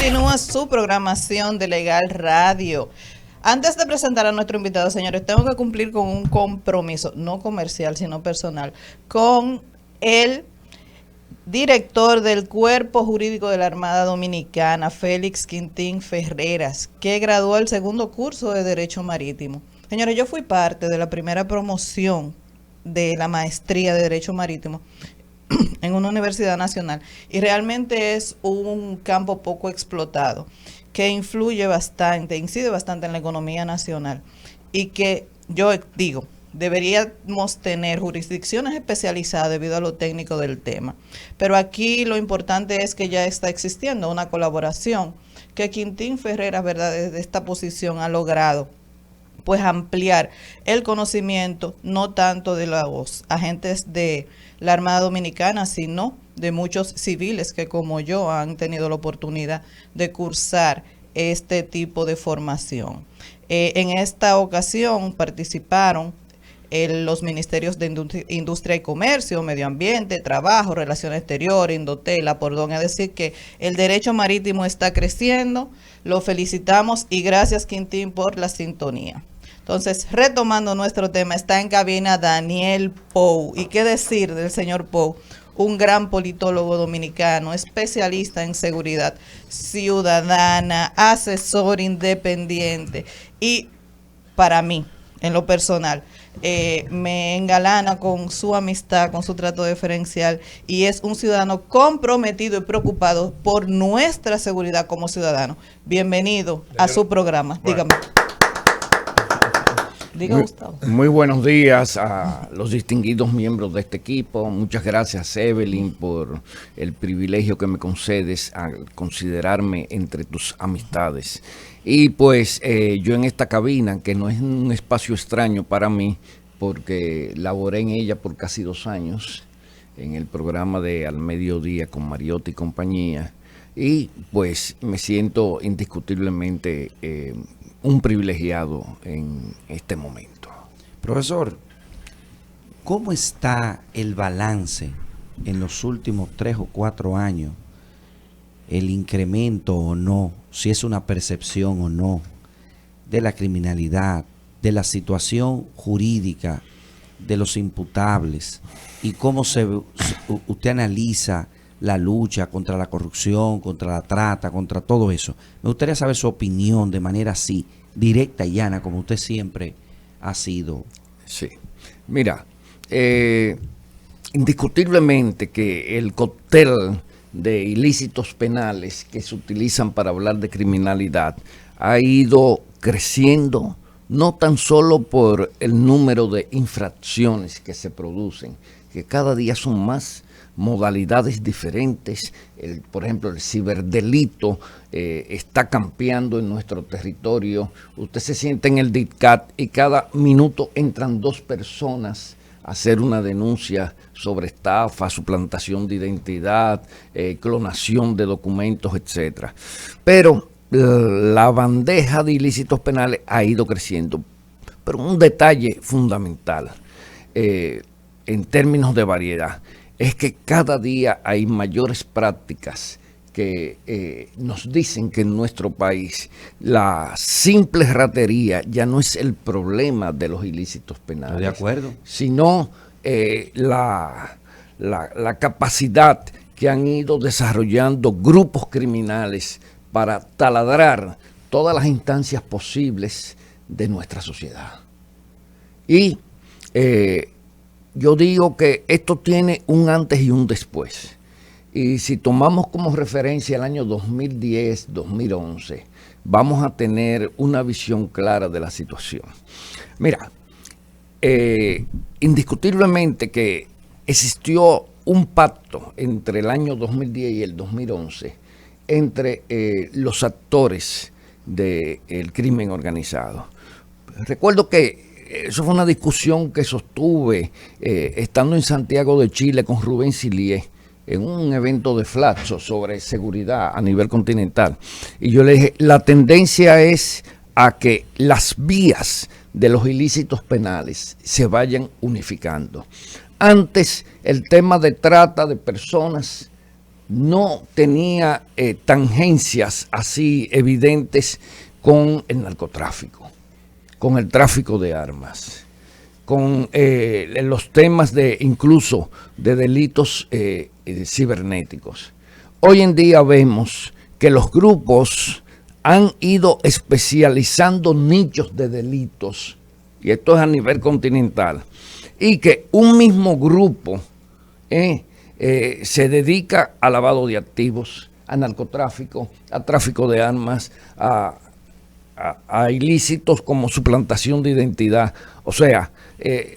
continúa su programación de Legal Radio. Antes de presentar a nuestro invitado, señores, tengo que cumplir con un compromiso, no comercial, sino personal, con el director del Cuerpo Jurídico de la Armada Dominicana, Félix Quintín Ferreras, que graduó el segundo curso de Derecho Marítimo. Señores, yo fui parte de la primera promoción de la maestría de Derecho Marítimo en una universidad nacional y realmente es un campo poco explotado que influye bastante, incide bastante en la economía nacional y que yo digo, deberíamos tener jurisdicciones especializadas debido a lo técnico del tema. Pero aquí lo importante es que ya está existiendo una colaboración que Quintín Ferreras, ¿verdad?, desde esta posición ha logrado pues ampliar el conocimiento no tanto de los agentes de la Armada Dominicana, sino de muchos civiles que como yo han tenido la oportunidad de cursar este tipo de formación. En esta ocasión participaron los ministerios de Industria y Comercio, Medio Ambiente, Trabajo, Relaciones Exteriores, Indotela, perdón, es decir que el derecho marítimo está creciendo, lo felicitamos y gracias Quintín por la sintonía. Entonces, retomando nuestro tema, está en cabina Daniel Pou. ¿Y qué decir del señor Pou? Un gran politólogo dominicano, especialista en seguridad ciudadana, asesor independiente. Y para mí, en lo personal, me engalana con su amistad, con su trato diferencial y es un ciudadano comprometido y preocupado por nuestra seguridad como ciudadano. Bienvenido a su programa. Dígame. Diga, Gustavo. Muy buenos días a los distinguidos miembros de este equipo. Muchas gracias, Evelyn, por el privilegio que me concedes al considerarme entre tus amistades. Y pues yo en esta cabina, que no es un espacio extraño para mí, porque laboré en ella por casi 2 años, en el programa de Al Mediodía con Mariotti y compañía, y pues me siento indiscutiblemente un privilegiado en este momento. Profesor, ¿cómo está el balance en los últimos 3 o 4 años? El incremento o no, si es una percepción o no, de la criminalidad, de la situación jurídica de los imputables y cómo usted analiza la lucha contra la corrupción, contra la trata, contra todo eso. Me gustaría saber su opinión de manera así, directa y llana, como usted siempre ha sido. Sí, mira, indiscutiblemente que el cóctel de ilícitos penales que se utilizan para hablar de criminalidad ha ido creciendo, no tan solo por el número de infracciones que se producen, que cada día son más, modalidades diferentes. Por ejemplo, el ciberdelito está campeando en nuestro territorio. Usted se siente en el DITCAT y cada minuto entran 2 personas a hacer una denuncia sobre estafa, suplantación de identidad, clonación de documentos, etcétera. Pero la bandeja de ilícitos penales ha ido creciendo. Pero un detalle fundamental en términos de variedad es que cada día hay mayores prácticas que nos dicen que en nuestro país la simple ratería ya no es el problema de los ilícitos penales. Estoy de acuerdo. Sino la capacidad que han ido desarrollando grupos criminales para taladrar todas las instancias posibles de nuestra sociedad. Y yo digo que esto tiene un antes y un después. Y si tomamos como referencia el año 2010, 2011, vamos a tener una visión clara de la situación. Mira, indiscutiblemente que existió un pacto entre el año 2010 y el 2011 entre los actores del crimen organizado. Recuerdo que eso fue una discusión que sostuve estando en Santiago de Chile con Rubén Silié en un evento de Flaxo sobre seguridad a nivel continental. Y yo le dije, la tendencia es a que las vías de los ilícitos penales se vayan unificando. Antes, el tema de trata de personas no tenía tangencias así evidentes con el narcotráfico, con el tráfico de armas, con los temas de incluso de delitos cibernéticos. Hoy en día vemos que los grupos han ido especializando nichos de delitos, y esto es a nivel continental, y que un mismo grupo se dedica a lavado de activos, a narcotráfico, a tráfico de armas, a ilícitos como suplantación de identidad. O sea,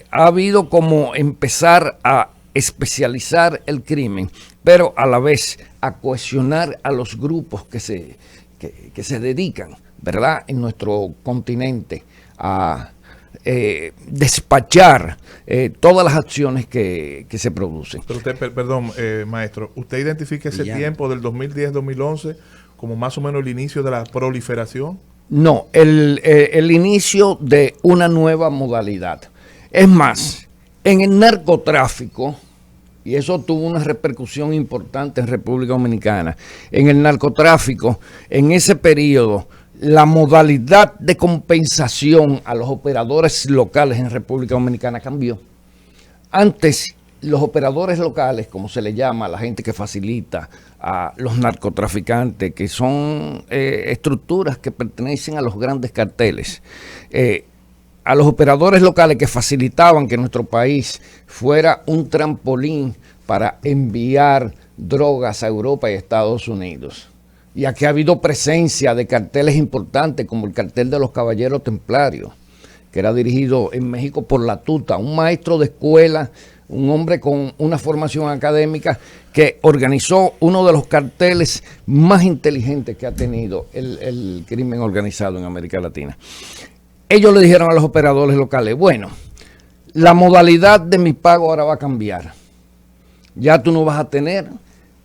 ha habido como empezar a especializar el crimen, pero a la vez a cohesionar a los grupos que se dedican, ¿verdad?, en nuestro continente a despachar todas las acciones que se producen. Pero usted, perdón, maestro, ¿usted identifica ese tiempo del 2010-2011 como más o menos el inicio de la proliferación? No, el inicio de una nueva modalidad. Es más, en el narcotráfico, y eso tuvo una repercusión importante en República Dominicana, en el narcotráfico, en ese periodo, la modalidad de compensación a los operadores locales en República Dominicana cambió. Antes, los operadores locales, como se le llama a la gente que facilita a los narcotraficantes, que son estructuras que pertenecen a los grandes carteles, a los operadores locales que facilitaban que nuestro país fuera un trampolín para enviar drogas a Europa y Estados Unidos. Y aquí ha habido presencia de carteles importantes como el cartel de los Caballeros Templarios, que era dirigido en México por La Tuta, un maestro de escuela, un hombre con una formación académica que organizó uno de los carteles más inteligentes que ha tenido el crimen organizado en América Latina. Ellos le dijeron a los operadores locales, bueno, la modalidad de mi pago ahora va a cambiar. Ya tú no vas a tener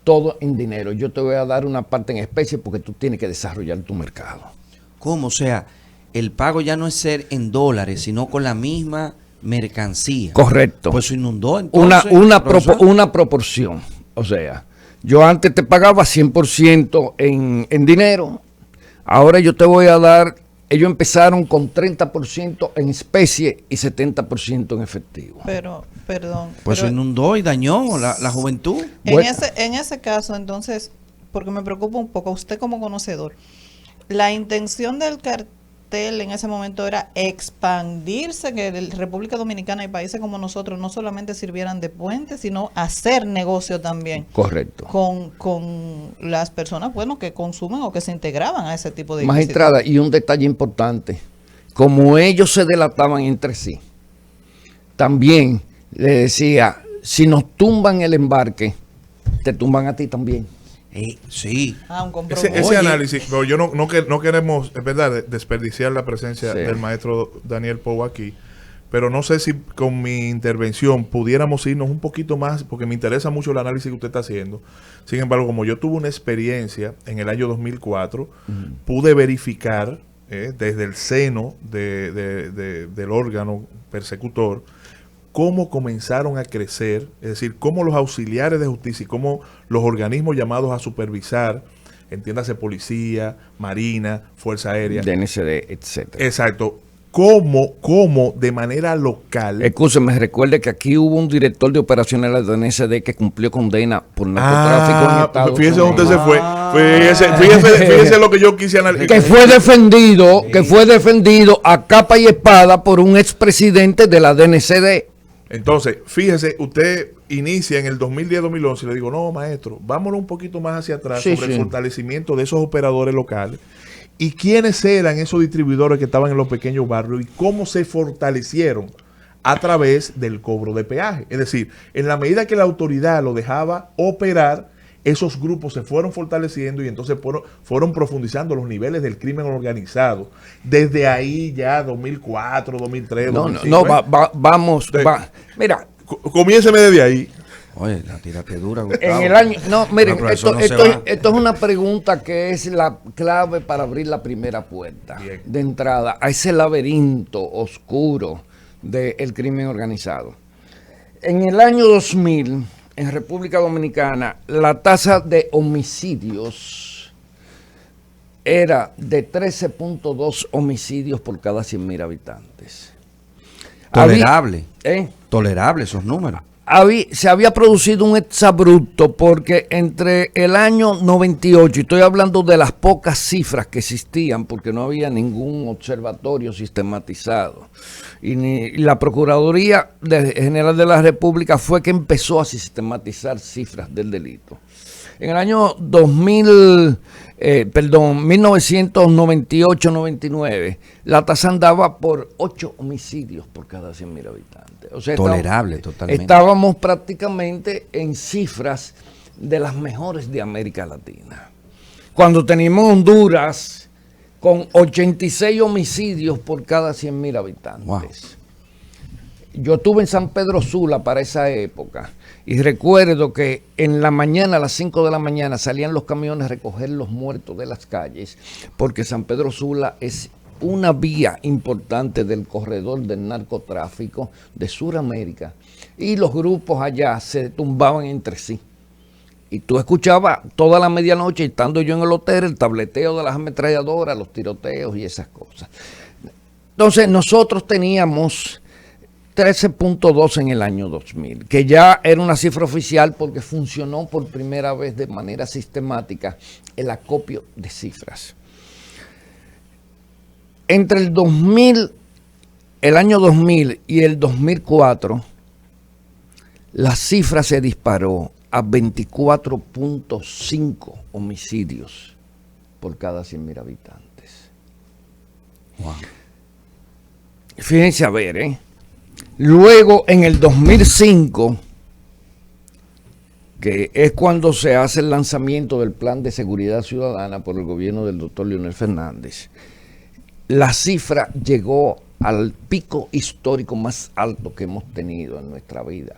todo en dinero. Yo te voy a dar una parte en especie porque tú tienes que desarrollar tu mercado. ¿Cómo? O sea, el pago ya no es ser en dólares, sino con la misma mercancía. Correcto. Pues se inundó entonces. Una proporción. O sea, yo antes te pagaba 100% en dinero. Ahora yo te voy a dar. Ellos empezaron con 30% en especie y 70% en efectivo. Pero, perdón. Pues se inundó y dañó la juventud. En ese caso, entonces, porque me preocupa un poco, usted como conocedor, la intención del cartel en ese momento era expandirse, que República Dominicana y países como nosotros no solamente sirvieran de puente, sino hacer negocio también. Correcto. Con las personas, bueno, que consumen o que se integraban a ese tipo de Magistrada, y un detalle importante, como ellos se delataban entre sí, también le decía, si nos tumban el embarque, te tumban a ti también. Sí. Un compromiso. Ese análisis, pero yo no queremos, es verdad, desperdiciar la presencia del maestro Daniel Pou aquí, pero no sé si con mi intervención pudiéramos irnos un poquito más, porque me interesa mucho el análisis que usted está haciendo. Sin embargo, como yo tuve una experiencia en el año 2004, pude verificar desde el seno del órgano persecutor cómo comenzaron a crecer, es decir, cómo los auxiliares de justicia y cómo los organismos llamados a supervisar, entiéndase policía, marina, fuerza aérea, DNCD, etcétera. Exacto. Cómo de manera local. Escúcheme, recuerde que aquí hubo un director de operaciones de la DNCD que cumplió condena por narcotráfico en Estados Unidos. Fíjese dónde se fue. Fíjese lo que yo quise analizar. Que fue defendido a capa y espada por un expresidente de la DNCD. Entonces, fíjese, usted inicia en el 2010-2011 y le digo, no, maestro, vámonos un poquito más hacia atrás sobre el fortalecimiento de esos operadores locales y quiénes eran esos distribuidores que estaban en los pequeños barrios y cómo se fortalecieron a través del cobro de peaje. Es decir, en la medida que la autoridad lo dejaba operar, esos grupos se fueron fortaleciendo y entonces fueron profundizando los niveles del crimen organizado. Desde ahí ya 2004, 2003, 2005. Mira. Comiénceme desde ahí. Oye, la tírate dura, Gustavo. En el año, miren, Esto esto es una pregunta que es la clave para abrir la primera puerta de entrada a ese laberinto oscuro del crimen organizado. En el año 2000, en República Dominicana, la tasa de homicidios era de 13.2 homicidios por cada 100.000 habitantes. Tolerable. Tolerable esos números. Se había producido un exabrupto porque entre el año 98, y estoy hablando de las pocas cifras que existían, porque no había ningún observatorio sistematizado, y la Procuraduría General de la República fue que empezó a sistematizar cifras del delito. En el año 1998-99, la tasa andaba por 8 homicidios por cada 100.000 habitantes. O sea, tolerable, totalmente. Estábamos prácticamente en cifras de las mejores de América Latina. Cuando teníamos Honduras con 86 homicidios por cada 100.000 habitantes. Wow. Yo estuve en San Pedro Sula para esa época y recuerdo que en la mañana, a las 5 de la mañana, salían los camiones a recoger los muertos de las calles, porque San Pedro Sula es una vía importante del corredor del narcotráfico de Sudamérica, y los grupos allá se tumbaban entre sí. Y tú escuchabas toda la medianoche, estando yo en el hotel, el tableteo de las ametralladoras, los tiroteos y esas cosas. Entonces nosotros teníamos 13.2 en el año 2000, que ya era una cifra oficial porque funcionó por primera vez de manera sistemática el acopio de cifras. Entre el 2000, el año 2000 y el 2004, la cifra se disparó a 24.5 homicidios por cada 100.000 habitantes. Wow. Fíjense a ver, Luego, en el 2005, que es cuando se hace el lanzamiento del Plan de Seguridad Ciudadana por el gobierno del doctor Leonel Fernández, la cifra llegó al pico histórico más alto que hemos tenido en nuestra vida,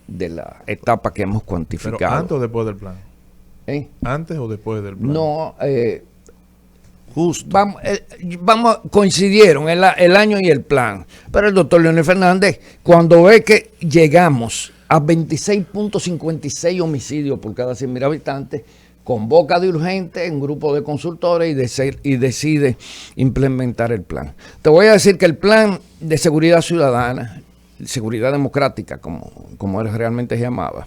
de la etapa que hemos cuantificado. ¿Pero antes o después del plan? ¿Antes o después del plan? No, justo. Coincidieron el año y el plan. Pero el doctor Leonel Fernández, cuando ve que llegamos a 26.56 homicidios por cada 100.000 habitantes, convoca de urgente un grupo de consultores y decide implementar el plan. Te voy a decir que el plan de seguridad ciudadana, seguridad democrática, como él realmente se llamaba,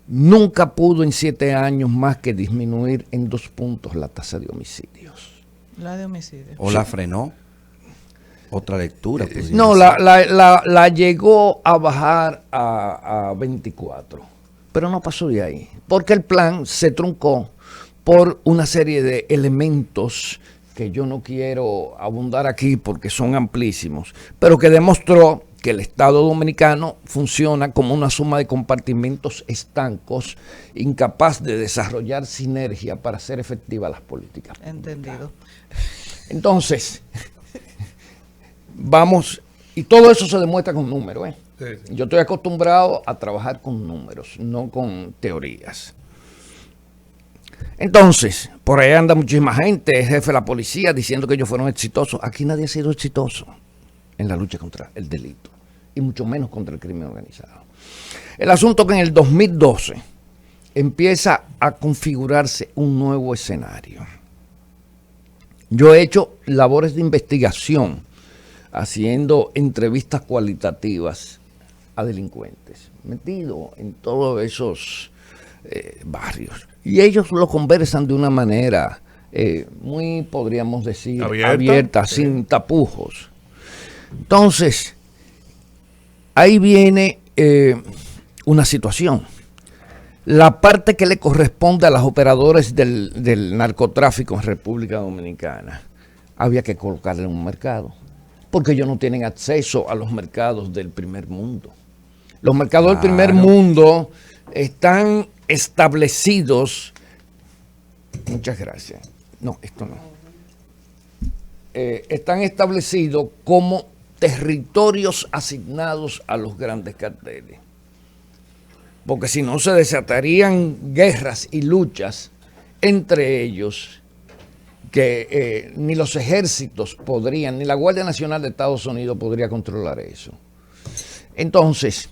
nunca pudo en 7 años más que disminuir en 2 puntos la tasa de homicidios. La de homicidios. ¿O la frenó? Otra lectura. No, la llegó a bajar a 24. Pero no pasó de ahí, porque el plan se truncó por una serie de elementos que yo no quiero abundar aquí porque son amplísimos, pero que demostró que el Estado dominicano funciona como una suma de compartimentos estancos, incapaz de desarrollar sinergia para hacer efectivas las políticas públicas. Entendido. Entonces, vamos, y todo eso se demuestra con números, Sí. Yo estoy acostumbrado a trabajar con números, no con teorías. Entonces, por ahí anda muchísima gente, el jefe de la policía, diciendo que ellos fueron exitosos. Aquí nadie ha sido exitoso en la lucha contra el delito, y mucho menos contra el crimen organizado. El asunto es que en el 2012 empieza a configurarse un nuevo escenario. Yo he hecho labores de investigación, haciendo entrevistas cualitativas a delincuentes, metido en todos esos barrios. Y ellos lo conversan de una manera muy, podríamos decir, abierta, sí, sin tapujos. Entonces, ahí viene una situación. La parte que le corresponde a los operadores del narcotráfico en República Dominicana, había que colocarle en un mercado, porque ellos no tienen acceso a los mercados del primer mundo. Los mercados del primer mundo están establecidos. Muchas gracias. No, esto no. Están establecidos como territorios asignados a los grandes carteles. Porque si no se desatarían guerras y luchas entre ellos, que ni los ejércitos podrían, ni la Guardia Nacional de Estados Unidos podría controlar eso. Entonces,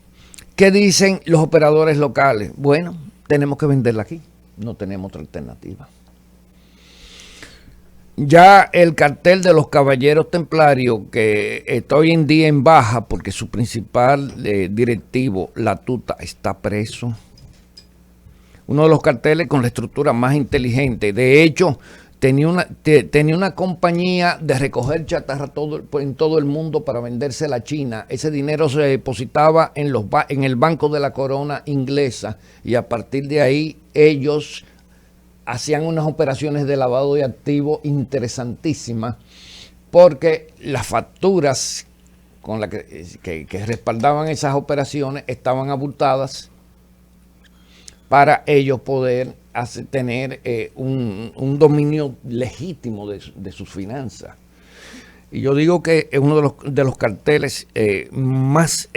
¿qué dicen los operadores locales? Bueno, tenemos que venderla aquí, no tenemos otra alternativa. Ya el cartel de los Caballeros Templarios, que está hoy en día en baja porque su principal directivo, La Tuta, está preso. Uno de los carteles con la estructura más inteligente. De hecho, tenía una compañía de recoger chatarra en todo el mundo para venderse a la China. Ese dinero se depositaba en el Banco de la Corona inglesa y a partir de ahí ellos hacían unas operaciones de lavado de activos interesantísimas porque las facturas con las que respaldaban esas operaciones estaban abultadas para ellos poder tener un dominio legítimo de sus finanzas. Y yo digo que es uno de los carteles más,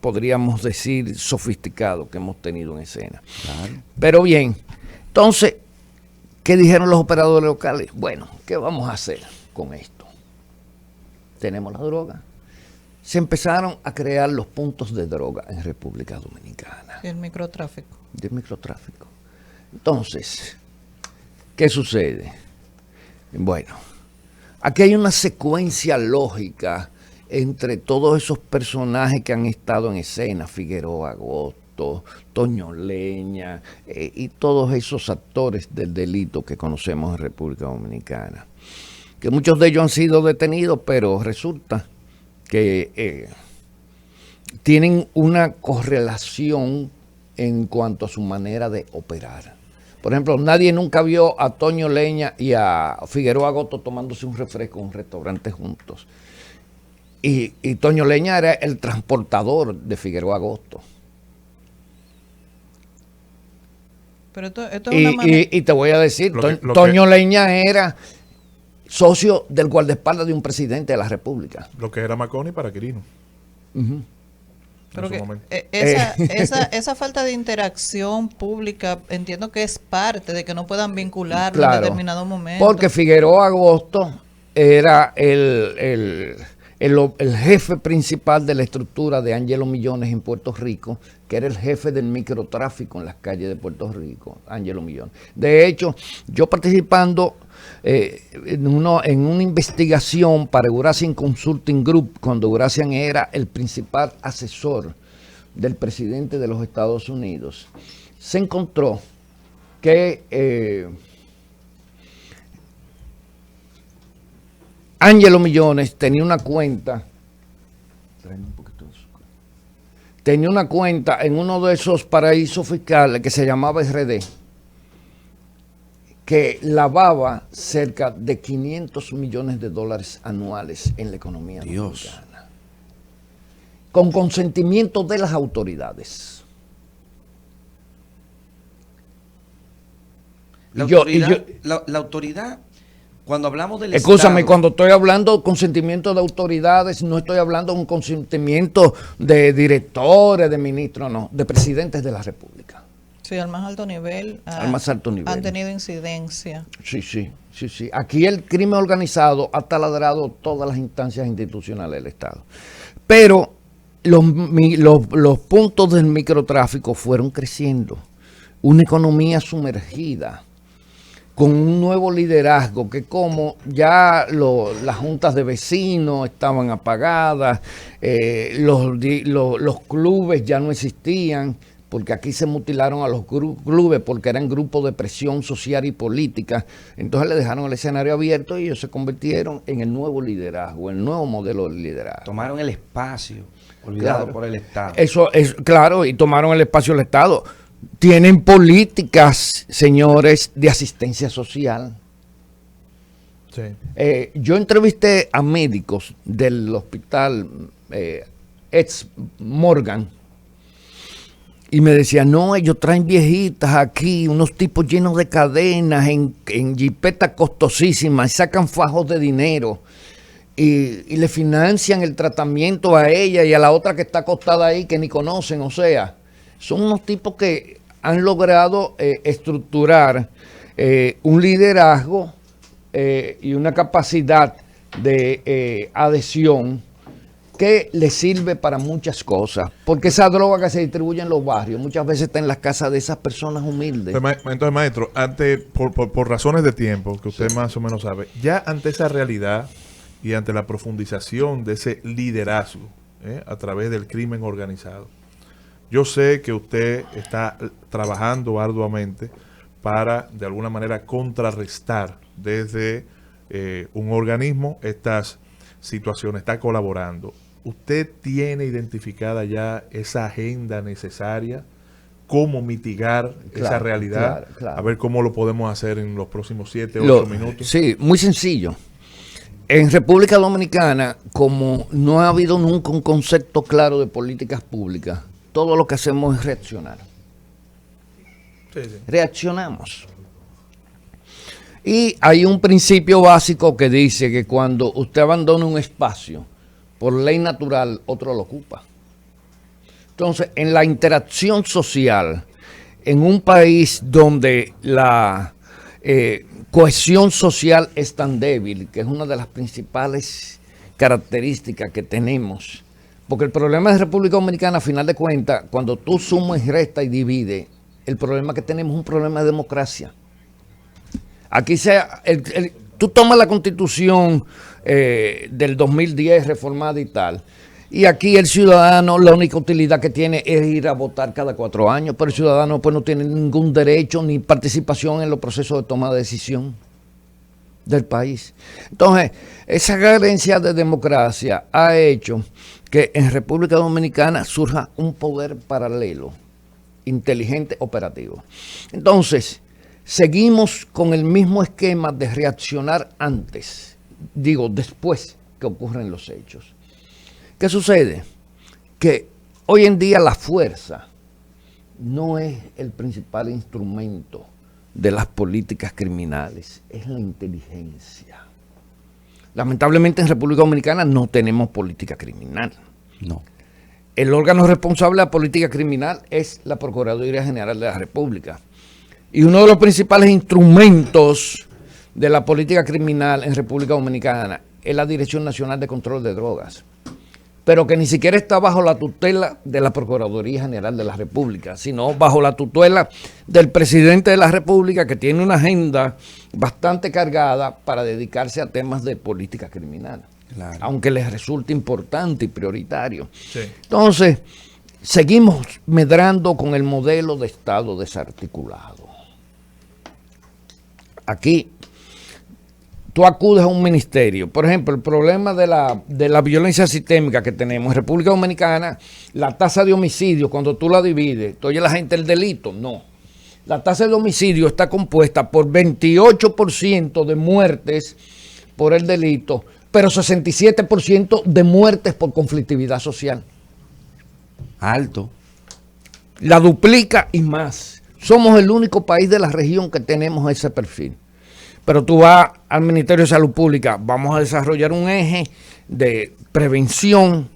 podríamos decir, sofisticados que hemos tenido en escena. Claro. Pero bien, entonces, ¿qué dijeron los operadores locales? Bueno, ¿qué vamos a hacer con esto? Tenemos la droga. Se empezaron a crear los puntos de droga en República Dominicana. Y el microtráfico. Del microtráfico. Entonces, ¿qué sucede? Bueno, aquí hay una secuencia lógica entre todos esos personajes que han estado en escena, Figueroa Agosto, Toño Leña y todos esos actores del delito que conocemos en República Dominicana. Que muchos de ellos han sido detenidos, pero resulta que tienen una correlación en cuanto a su manera de operar. Por ejemplo, nadie nunca vio a Toño Leña y a Figueroa Agosto tomándose un refresco en un restaurante juntos. Y Toño Leña era el transportador de Figueroa Agosto. Pero esto es una manera... y te voy a decir, Toño Leña era socio del guardaespaldas de un presidente de la República. Lo que era Marconi para Quirino. Uh-huh. Pero que esa falta de interacción pública entiendo que es parte de que no puedan vincularlo, claro, en determinado momento. Porque Figueroa Agosto era el jefe principal de la estructura de Ángelo Millones en Puerto Rico, que era el jefe del microtráfico en las calles de Puerto Rico, Ángelo Millones. De hecho, yo participando en una investigación para Eurasian Consulting Group, cuando Eurasian era el principal asesor del presidente de los Estados Unidos, se encontró que Ángelo Millones tenía una cuenta en uno de esos paraísos fiscales que se llamaba RD, que lavaba cerca de $500 millones anuales en la economía dominicana, con consentimiento de las autoridades. La autoridad, cuando hablamos del Escúchame, Estado, cuando estoy hablando de consentimiento de autoridades, no estoy hablando de un consentimiento de directores, de ministros, no, de presidentes de la República. Sí, al más alto nivel. Al más alto nivel. Han tenido incidencia. Sí. Aquí el crimen organizado ha taladrado todas las instancias institucionales del Estado. Pero los puntos del microtráfico fueron creciendo. Una economía sumergida, con un nuevo liderazgo, que como ya las juntas de vecinos estaban apagadas, los clubes ya no existían, porque aquí se mutilaron a los clubes porque eran grupos de presión social y política. Entonces le dejaron el escenario abierto y ellos se convirtieron en el nuevo liderazgo, el nuevo modelo de liderazgo. Tomaron el espacio, olvidado por el Estado. Eso es claro, y tomaron el espacio del Estado. Tienen políticas, señores, de asistencia social. Sí. Yo entrevisté a médicos del hospital Ex Morgan, y me decían, no, ellos traen viejitas aquí, unos tipos llenos de cadenas, en jipetas costosísimas, y sacan fajos de dinero, y le financian el tratamiento a ella y a la otra que está acostada ahí, que ni conocen. O sea, son unos tipos que han logrado estructurar un liderazgo y una capacidad de adhesión que le sirve para muchas cosas, porque esa droga que se distribuye en los barrios muchas veces está en las casas de esas personas humildes. Entonces, maestro, por razones de tiempo, que usted más o menos sabe, ya ante esa realidad y ante la profundización de ese liderazgo a través del crimen organizado, yo sé que usted está trabajando arduamente para, de alguna manera, contrarrestar desde un organismo estas situaciones, está colaborando. ¿Usted tiene identificada ya esa agenda necesaria? ¿Cómo mitigar esa realidad? Claro. A ver cómo lo podemos hacer en los próximos 7, 8 minutos. Sí, muy sencillo. En República Dominicana, como no ha habido nunca un concepto claro de políticas públicas, todo lo que hacemos es reaccionar. Sí. Reaccionamos. Y hay un principio básico que dice que cuando usted abandona un espacio, por ley natural, otro lo ocupa. Entonces, en la interacción social, en un país donde la cohesión social es tan débil, que es una de las principales características que tenemos, porque el problema de República Dominicana, a final de cuentas, cuando tú sumas, restas y divides, el problema que tenemos es un problema de democracia. Aquí tú tomas la Constitución del 2010 reformada y tal, y aquí el ciudadano la única utilidad que tiene es ir a votar cada 4 años, pero el ciudadano pues no tiene ningún derecho ni participación en los procesos de toma de decisión del país. Entonces, esa carencia de democracia ha hecho que en República Dominicana surja un poder paralelo, inteligente, operativo. Entonces, seguimos con el mismo esquema de reaccionar antes, después que ocurren los hechos. ¿Qué sucede? Que hoy en día la fuerza no es el principal instrumento de las políticas criminales, es la inteligencia. Lamentablemente en República Dominicana no tenemos política criminal. No. El órgano responsable de la política criminal es la Procuraduría General de la República. Y uno de los principales instrumentos de la política criminal en República Dominicana es la Dirección Nacional de Control de Drogas, pero que ni siquiera está bajo la tutela de la Procuraduría General de la República, sino bajo la tutela del presidente de la República, que tiene una agenda bastante cargada para dedicarse a temas de política criminal, claro, aunque les resulte importante y prioritario. Sí. Entonces, seguimos medrando con el modelo de Estado desarticulado. Aquí tú acudes a un ministerio. Por ejemplo, el problema de la violencia sistémica que tenemos en República Dominicana, la tasa de homicidio, cuando tú la divides, ¿tú oyes la gente el delito? No. La tasa de homicidio está compuesta por 28% de muertes por el delito, pero 67% de muertes por conflictividad social. Alto. La duplica y más. Somos el único país de la región que tenemos ese perfil. Pero tú vas al Ministerio de Salud Pública, vamos a desarrollar un eje de prevención,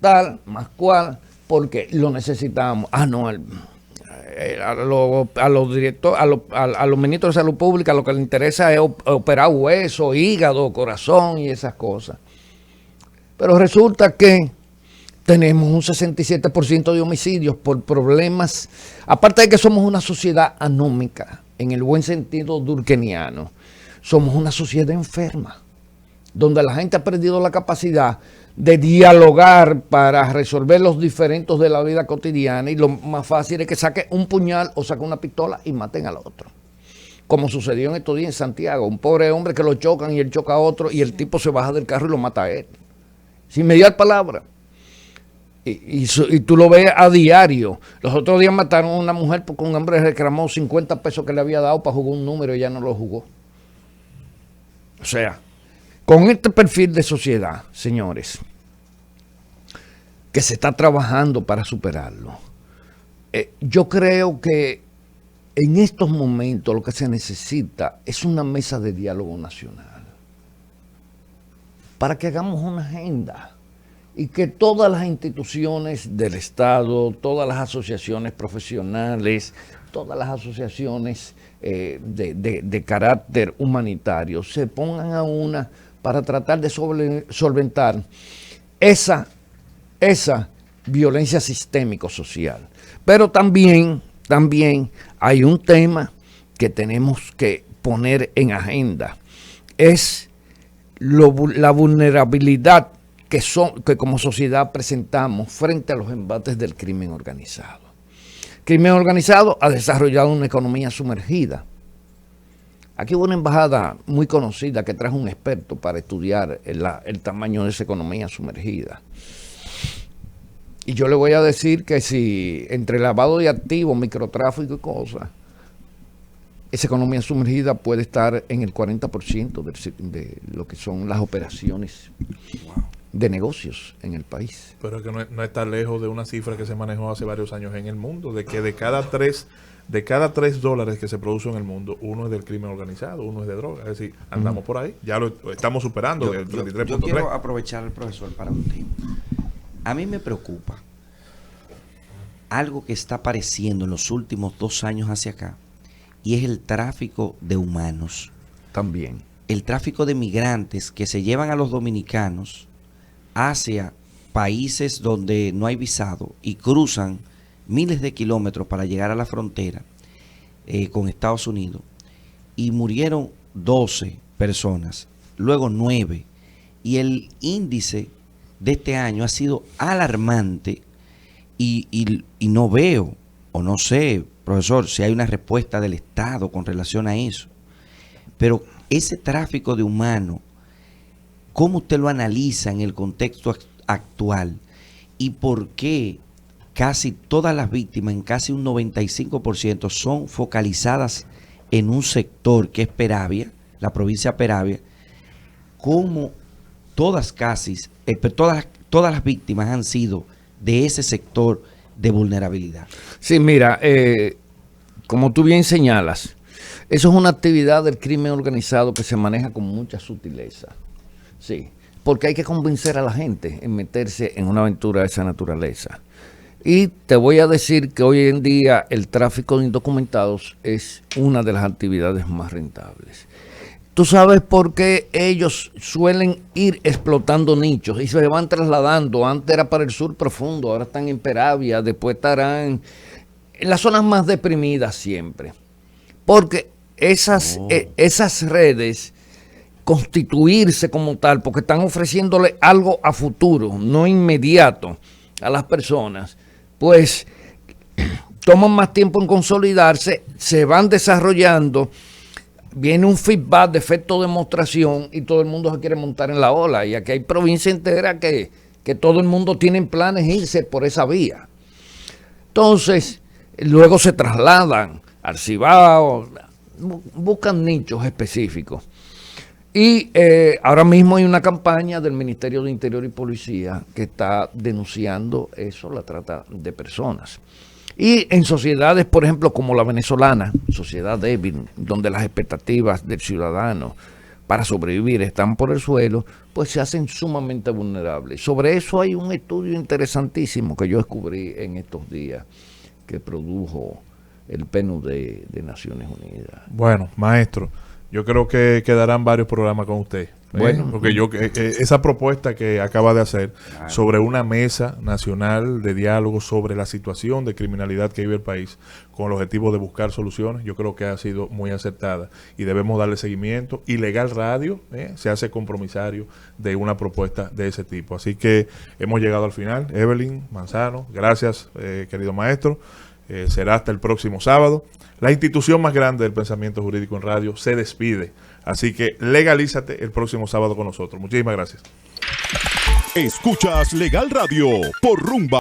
tal, más cual, porque lo necesitamos. A los ministros de Salud Pública lo que les interesa es operar hueso, hígado, corazón y esas cosas. Pero resulta que tenemos un 67% de homicidios por problemas, aparte de que somos una sociedad anómica, en el buen sentido durkheimiano, somos una sociedad enferma, donde la gente ha perdido la capacidad de dialogar para resolver los diferendos de la vida cotidiana, y lo más fácil es que saque un puñal o saque una pistola y maten al otro. Como sucedió en estos días en Santiago, un pobre hombre que lo chocan y él choca a otro y el tipo se baja del carro y lo mata a él, sin mediar palabra. Y tú lo ves a diario. Los otros días mataron a una mujer porque un hombre reclamó 50 pesos que le había dado para jugar un número y ella no lo jugó. O sea, con este perfil de sociedad, señores, que se está trabajando para superarlo, yo creo que en estos momentos lo que se necesita es una mesa de diálogo nacional para que hagamos una agenda. Y que todas las instituciones del Estado, todas las asociaciones profesionales, todas las asociaciones de carácter humanitario se pongan a una para tratar de solventar esa violencia sistémico-social. Pero también hay un tema que tenemos que poner en agenda. Es la vulnerabilidad que como sociedad presentamos frente a los embates del crimen organizado. El crimen organizado ha desarrollado una economía sumergida. Aquí hubo una embajada muy conocida que trajo un experto para estudiar el tamaño de esa economía sumergida. Y yo le voy a decir que si entre lavado de activos, microtráfico y cosas, esa economía sumergida puede estar en el 40% de lo que son las operaciones de negocios en el país. Pero es que no está lejos de una cifra que se manejó hace varios años en el mundo, de que de cada tres dólares que se producen en el mundo, uno es del crimen organizado, uno es de droga. Es decir, andamos por ahí, ya lo estamos superando. El 33.3. Yo quiero aprovechar al profesor para un tema. A mí me preocupa algo que está apareciendo en los últimos 2 años hacia acá, y es el tráfico de humanos. También. El tráfico de migrantes que se llevan a los dominicanos hacia países donde no hay visado y cruzan miles de kilómetros para llegar a la frontera con Estados Unidos, y murieron 12 personas, luego 9, y el índice de este año ha sido alarmante, y no veo, o no sé, profesor, si hay una respuesta del Estado con relación a eso. Pero ese tráfico de humanos, ¿cómo usted lo analiza en el contexto actual? ¿Y por qué casi todas las víctimas, en casi un 95%, son focalizadas en un sector que es Peravia, la provincia de Peravia? ¿Cómo todas las víctimas han sido de ese sector de vulnerabilidad? Sí, mira, como tú bien señalas, eso es una actividad del crimen organizado que se maneja con mucha sutileza. Sí, porque hay que convencer a la gente en meterse en una aventura de esa naturaleza. Y te voy a decir que hoy en día el tráfico de indocumentados es una de las actividades más rentables. Tú sabes por qué ellos suelen ir explotando nichos y se van trasladando. Antes era para el sur profundo, ahora están en Peravia, después estarán en las zonas más deprimidas siempre. Porque esas redes, constituirse como tal, porque están ofreciéndole algo a futuro, no inmediato, a las personas, pues toman más tiempo en consolidarse, se van desarrollando. Viene un feedback de efecto de demostración y todo el mundo se quiere montar en la ola. Y aquí hay provincia entera que todo el mundo tiene planes irse por esa vía. Entonces, luego se trasladan al Cibao, buscan nichos específicos. Y ahora mismo hay una campaña del Ministerio de Interior y Policía que está denunciando eso, la trata de personas. Y en sociedades, por ejemplo, como la venezolana, sociedad débil, donde las expectativas del ciudadano para sobrevivir están por el suelo, pues se hacen sumamente vulnerables. Sobre eso hay un estudio interesantísimo que yo descubrí en estos días, que produjo el PNUD de Naciones Unidas. Bueno, maestro, yo creo que quedarán varios programas con usted. Bueno, porque esa propuesta que acaba de hacer sobre una mesa nacional de diálogo sobre la situación de criminalidad que vive el país con el objetivo de buscar soluciones, yo creo que ha sido muy acertada y debemos darle seguimiento. Y Legal Radio se hace compromisario de una propuesta de ese tipo. Así que hemos llegado al final. Evelyn Manzano, gracias, querido maestro. Será hasta el próximo sábado. La institución más grande del pensamiento jurídico en radio se despide. Así que legalízate el próximo sábado con nosotros. Muchísimas gracias. Escuchas Legal Radio por Rumba.